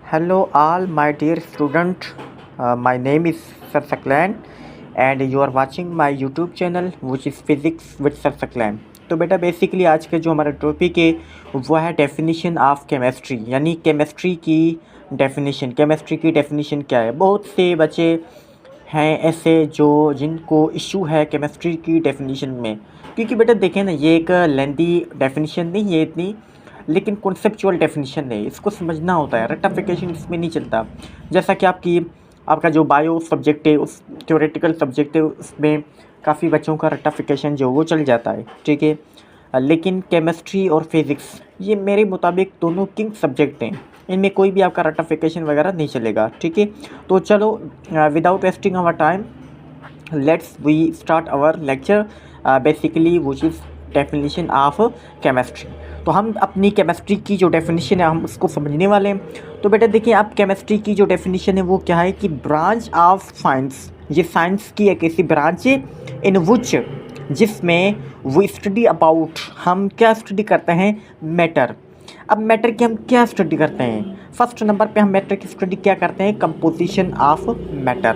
Hello, all my dear student. My name is Sir Saklan, and you are watching my YouTube channel, which is Physics with Sir Saklan. तो बेटा basically आज का जो हमारा topic है वो है डेफिनेशन ऑफ केमिस्ट्री, यानी केमिस्ट्री की डेफिनेशन। केमिस्ट्री की डेफिनेशन क्या है? बहुत से बच्चे हैं ऐसे जो जिनको इशू है केमिस्ट्री की डेफिनेशन में, क्योंकि बेटा देखें ना, ये एक लेंथी डेफिनेशन नहीं है इतनी, लेकिन कॉन्सेप्चुअल डेफिनेशन है, इसको समझना होता है, रट्टाफिकेशन इसमें नहीं चलता। जैसा कि आपका जो बायो सब्जेक्ट है, उस थ्योरेटिकल सब्जेक्ट है, उसमें काफ़ी बच्चों का रट्टाफिकेशन जो वो चल जाता है, ठीक है। लेकिन केमिस्ट्री और फिज़िक्स ये मेरे मुताबिक दोनों किंग सब्जेक्ट हैं, इनमें कोई भी आपका रट्टाफिकेशन वगैरह नहीं चलेगा, ठीक है। तो चलो without wasting our time let's we start our lecture basically which is definition of chemistry. तो हम अपनी केमिस्ट्री की जो डेफिनेशन है हम उसको समझने वाले हैं। तो बेटा देखिए, आप केमिस्ट्री की जो डेफिनेशन है वो क्या है कि ब्रांच ऑफ साइंस, ये साइंस की एक ऐसी ब्रांच है इन विच जिसमें वो स्टडी अबाउट, हम क्या स्टडी करते हैं? मैटर। अब मैटर की हम क्या स्टडी करते हैं? फर्स्ट नंबर पे हम मैटर की स्टडी क्या करते हैं? Composition of matter.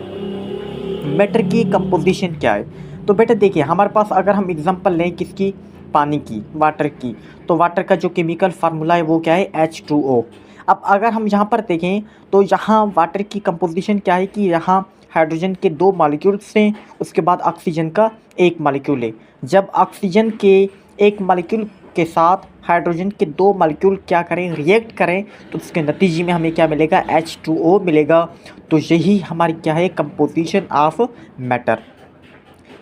मैटर की कंपोजिशन क्या है? तो बेटा देखिए, हमारे पास अगर हम एग्जांपल लें किसकी? पानी की, वाटर की, तो वाटर का जो केमिकल फार्मूला है वो क्या है? H2O। अब अगर हम यहाँ पर देखें तो यहाँ वाटर की कंपोजिशन क्या है कि यहाँ हाइड्रोजन के 2 मॉलिक्यूल्स हैं, उसके बाद ऑक्सीजन का 1 मॉलिक्यूल है। जब ऑक्सीजन के 1 मॉलिक्यूल के साथ हाइड्रोजन के 2 मॉलिक्यूल क्या करें? रिएक्ट करें, तो उसके नतीजे में हमें क्या मिलेगा? H2O मिलेगा। तो यही हमारी क्या है? Composition of matter.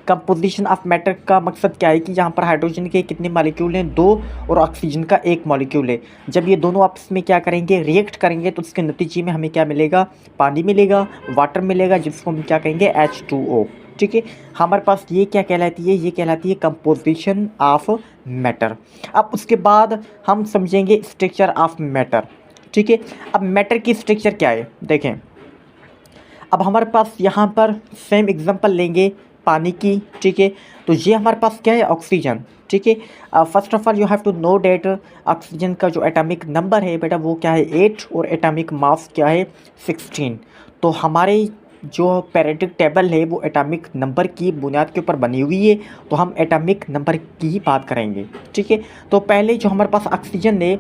Composition of matter का मकसद क्या है कि यहाँ पर हाइड्रोजन के कितने मॉलिक्यूल हैं? 2, और ऑक्सीजन का 1 मॉलिक्यूल है। जब ये दोनों आपस में क्या करेंगे? रिएक्ट करेंगे, तो उसके नतीजे में हमें क्या मिलेगा? पानी मिलेगा, वाटर मिलेगा, जिसको हम क्या कहेंगे? H2O, ठीक है। हमारे पास ये क्या कहलाती है? ये कहलाती है कंपोजिशन ऑफ मैटर। अब उसके बाद हम समझेंगे स्ट्रक्चर ऑफ मैटर, ठीक है। अब मैटर की स्ट्रक्चर क्या है देखें। अब हमारे पास यहाँ पर सेम एग्जांपल लेंगे पानी की, ठीक है। तो ये हमारे पास क्या है? ऑक्सीजन, ठीक है। First of all you have to know that oxygen का जो एटॉमिक नंबर है बेटा वो क्या है? 8, और एटॉमिक मास क्या है? 16। तो हमारे जो पेरियोडिक टेबल है वो एटॉमिक नंबर की बुनियाद के ऊपर बनी हुई है, तो हम एटॉमिक नंबर की ही बात करेंगे, ठीक है। तो पहले जो हमारे पास ऑक्सीजन है,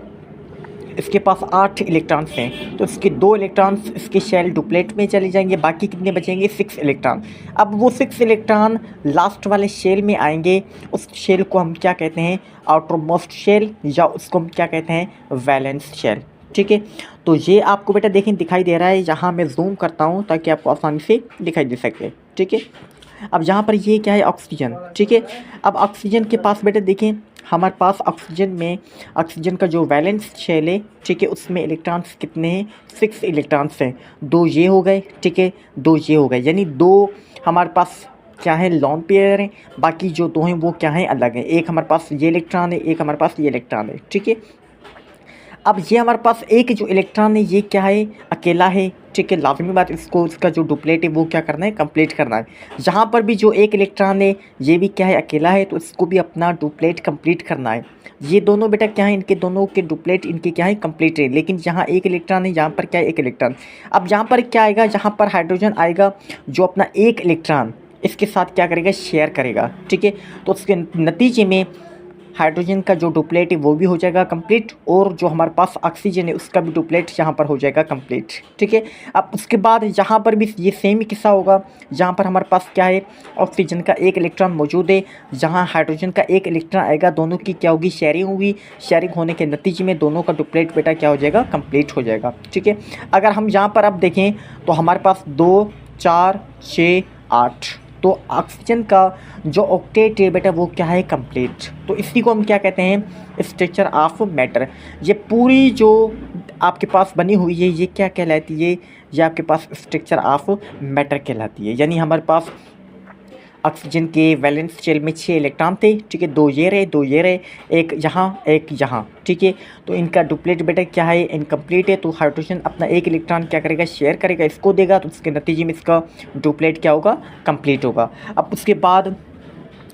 इसके पास 8 इलेक्ट्रॉन्स हैं, तो इसके 2 इलेक्ट्रॉन्स इसके शेल डुप्लेट में चले जाएंगे, बाकी कितने बचेंगे? 6 इलेक्ट्रॉन। अब वो 6 इलेक्ट्रॉन लास्ट वाले शेल में आएंगे, उस शेल को हम क्या कहते हैं? आउटर मोस्ट शेल, या उसको हम क्या कहते हैं? वैलेंस शेल, ठीक है। तो ये आपको बेटा देखें दिखाई दे रहा है, यहाँ मैं जूम करता हूँ ताकि आपको आसानी से दिखाई दे सके, ठीक है। अब यहाँ पर ये क्या है? ऑक्सीजन, ठीक है। अब ऑक्सीजन के पास बेटा देखें, हमारे पास ऑक्सीजन में ऑक्सीजन का जो वैलेंस शेल है, ठीक है, उसमें इलेक्ट्रॉन्स कितने हैं? 6 इलेक्ट्रॉन्स हैं। 2 ये हो गए, ठीक है, 2 ये हो गए, यानी 2 हमारे पास क्या है? लॉन पेयर हैं, बाकी जो 2 हैं वो क्या हैं? अलग हैं। एक हमारे पास ये इलेक्ट्रॉन है, एक हमारे पास ये इलेक्ट्रॉन है, ठीक है। अब ये हमारे पास एक जो इलेक्ट्रॉन है ये क्या है? अकेला है, ठीक है। लाजमी बात, इसको इसका जो डुप्लेट है वो क्या करना है? कंप्लीट करना है। यहाँ पर भी जो एक इलेक्ट्रॉन है ये भी क्या है? अकेला है, तो इसको भी अपना डुप्लेट कंप्लीट करना है। ये दोनों बेटा क्या है? इनके दोनों के डुप्लेट इनके क्या है? कंप्लीट है। लेकिन यहाँ एक इलेक्ट्रॉन है, यहाँ पर क्या है? एक इलेक्ट्रॉन। अब यहाँ पर क्या आएगा? यहाँ पर हाइड्रोजन आएगा, जो अपना एक इलेक्ट्रॉन इसके साथ क्या करेगा? शेयर करेगा, ठीक है। तो उसके नतीजे में हाइड्रोजन का जो डुप्लेट है वो भी हो जाएगा कंप्लीट, और जो हमारे पास ऑक्सीजन है उसका भी डुप्लेट यहाँ पर हो जाएगा कंप्लीट, ठीक है। अब उसके बाद यहाँ पर भी ये सेम ही किस्सा होगा। यहाँ पर हमारे पास क्या है? ऑक्सीजन का 1 इलेक्ट्रॉन मौजूद है, जहाँ हाइड्रोजन का 1 इलेक्ट्रॉन आएगा, दोनों की क्या होगी? शेयरिंग होगी। शेयरिंग होने के नतीजे में दोनों का डुप्लेट बेटा क्या हो जाएगा? कंप्लीट हो जाएगा, ठीक है। अगर हम यहाँ पर अब देखें तो हमारे पास 2, 4, 6, 8, तो ऑक्सीजन का जो ऑक्टेट है बेटा वो क्या है? कंप्लीट। तो इसी को हम क्या कहते हैं? Structure of matter. ये पूरी जो आपके पास बनी हुई है ये क्या कहलाती है? ये आपके पास स्ट्रक्चर ऑफ मैटर कहलाती है। यानी हमारे पास ऑक्सीजन के वैलेंस शेल में 6 इलेक्ट्रॉन थे, ठीक है। 2 ये रहे, 2 ये रहे, एक यहाँ, एक यहाँ, ठीक है। तो इनका डुप्लेट बेटा क्या है? इनकम्प्लीट है। तो हाइड्रोजन अपना 1 इलेक्ट्रॉन क्या करेगा? शेयर करेगा, इसको देगा, तो उसके नतीजे में इसका डुप्लेट क्या होगा? कंप्लीट होगा। अब उसके बाद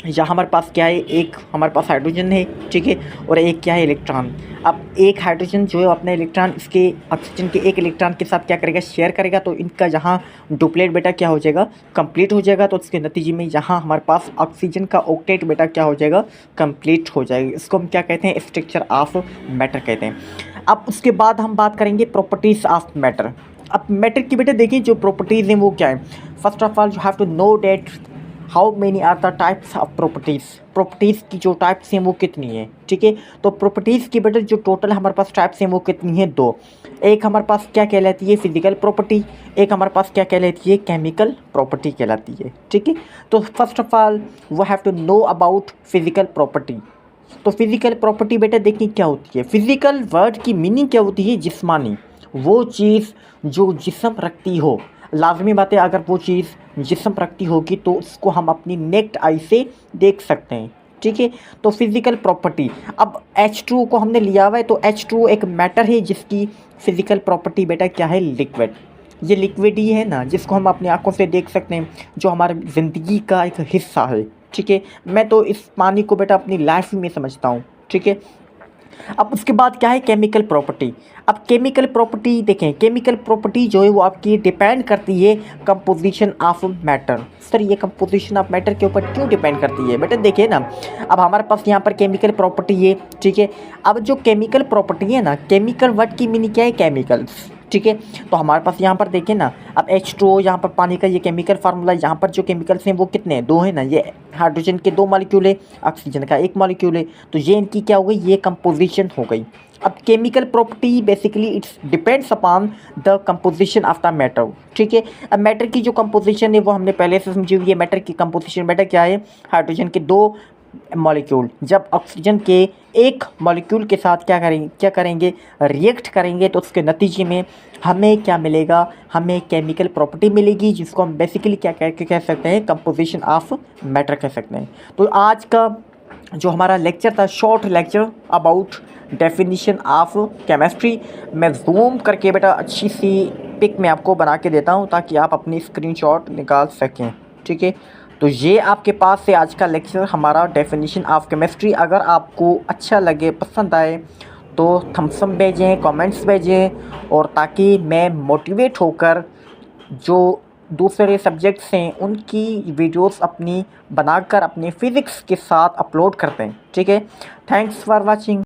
यहाँ हमारे पास क्या है, एक हमारे पास हाइड्रोजन है, ठीक है, और एक क्या है, इलेक्ट्रॉन। अब एक हाइड्रोजन जो है अपना इलेक्ट्रॉन इसके ऑक्सीजन के एक इलेक्ट्रॉन के साथ क्या करेगा, शेयर करेगा, तो इनका यहाँ डुप्लेट बेटा क्या हो जाएगा, कंप्लीट हो जाएगा। तो उसके नतीजे में यहाँ हमारे पास ऑक्सीजन का ऑक्टेट बेटा क्या हो जाएगा, कंप्लीट हो जाएगा। इसको हम क्या कहते हैं, स्ट्रक्चर ऑफ मैटर कहते हैं। अब उसके बाद हम बात करेंगे प्रॉपर्टीज़ ऑफ मैटर। अब मैटर की बेटा देखिए जो प्रॉपर्टीज़ हैं वो क्या है। First of all you have to know that how many are the types of properties. Properties की जो टाइप्स हैं वो कितनी है, ठीक है। तो प्रॉपर्टीज़ की बेटा जो टोटल हमारे पास टाइप्स हैं वो कितनी है, दो। एक हमारे पास क्या कहलाती है, फिजिकल प्रॉपर्टी। एक हमारे पास क्या कहलाती है, केमिकल प्रॉपर्टी कहलाती है, ठीक है। तो first of all we have to know about physical property. तो फिजिकल प्रॉपर्टी बेटा देखिए क्या होती है। फिजिकल वर्ड की मीनिंग क्या होती है, जिस्मानी, वो चीज़ जो जिस्म रखती हो। लाजमी बात है, अगर वो चीज़ जिस्म रखती होगी तो उसको हम अपनी नेक्ड आई से देख सकते हैं, ठीक है। तो फिजिकल प्रॉपर्टी, अब H2 को हमने लिया हुआ है, तो H2 एक मैटर है जिसकी फिजिकल प्रॉपर्टी बेटा क्या है, लिक्विड। ये लिक्विड ही है ना, जिसको हम अपनी आंखों से देख सकते हैं, जो हमारी ज़िंदगी का एक हिस्सा है, ठीक है। मैं तो इस पानी को बेटा अपनी लाइफ में समझता हूँ, ठीक है। अब उसके बाद क्या है, केमिकल प्रॉपर्टी। अब केमिकल प्रॉपर्टी देखें, केमिकल प्रॉपर्टी जो है वो आपकी डिपेंड करती है कंपोजिशन ऑफ मैटर। सर ये कंपोजिशन ऑफ मैटर के ऊपर क्यों डिपेंड करती है, बेटा देखिए ना, अब हमारे पास यहाँ पर केमिकल प्रॉपर्टी है, ठीक है। अब जो केमिकल प्रॉपर्टी है ना, केमिकल वर्ड की मीनिंग क्या है, केमिकल्स, ठीक है। तो हमारे पास यहाँ पर देखिए ना, अब H2O यहाँ पर पानी का ये केमिकल फार्मूला, यहाँ पर जो केमिकल्स हैं वो कितने हैं, दो है ना। ये हाइड्रोजन के दो मॉलिक्यूल है, ऑक्सीजन का एक मॉलिक्यूल है, तो ये इनकी क्या हो गई, ये कंपोजिशन हो गई। अब chemical property basically it's depends upon the composition of the matter, ठीक है। अब मैटर की जो कंपोजिशन है वो हमने पहले से समझी हुई है। मैटर की कंपोजिशन बेटा क्या है, हाइड्रोजन के दो मॉलिक्यूल जब ऑक्सीजन के एक मॉलिक्यूल के साथ क्या करेंगे, रिएक्ट करेंगे, तो उसके नतीजे में हमें क्या मिलेगा, हमें केमिकल प्रॉपर्टी मिलेगी, जिसको हम बेसिकली क्या कह सकते हैं, कंपोजिशन ऑफ मैटर कह सकते हैं। तो आज का जो हमारा लेक्चर था, short lecture about definition of chemistry, मैं जूम करके बेटा अच्छी सी पिक में आपको बना के देता हूँ ताकि आप अपनी स्क्रीनशॉट निकाल सकें, ठीक है। तो ये आपके पास से आज का लेक्चर हमारा डेफिनेशन ऑफ केमिस्ट्री। अगर आपको अच्छा लगे, पसंद आए, तो थम्स अप भेजें, कमेंट्स भेजें, और ताकि मैं मोटिवेट होकर जो दूसरे सब्जेक्ट्स हैं उनकी वीडियोस अपनी बनाकर अपने फिज़िक्स के साथ अपलोड करते हैं, ठीक है। Thanks for watching.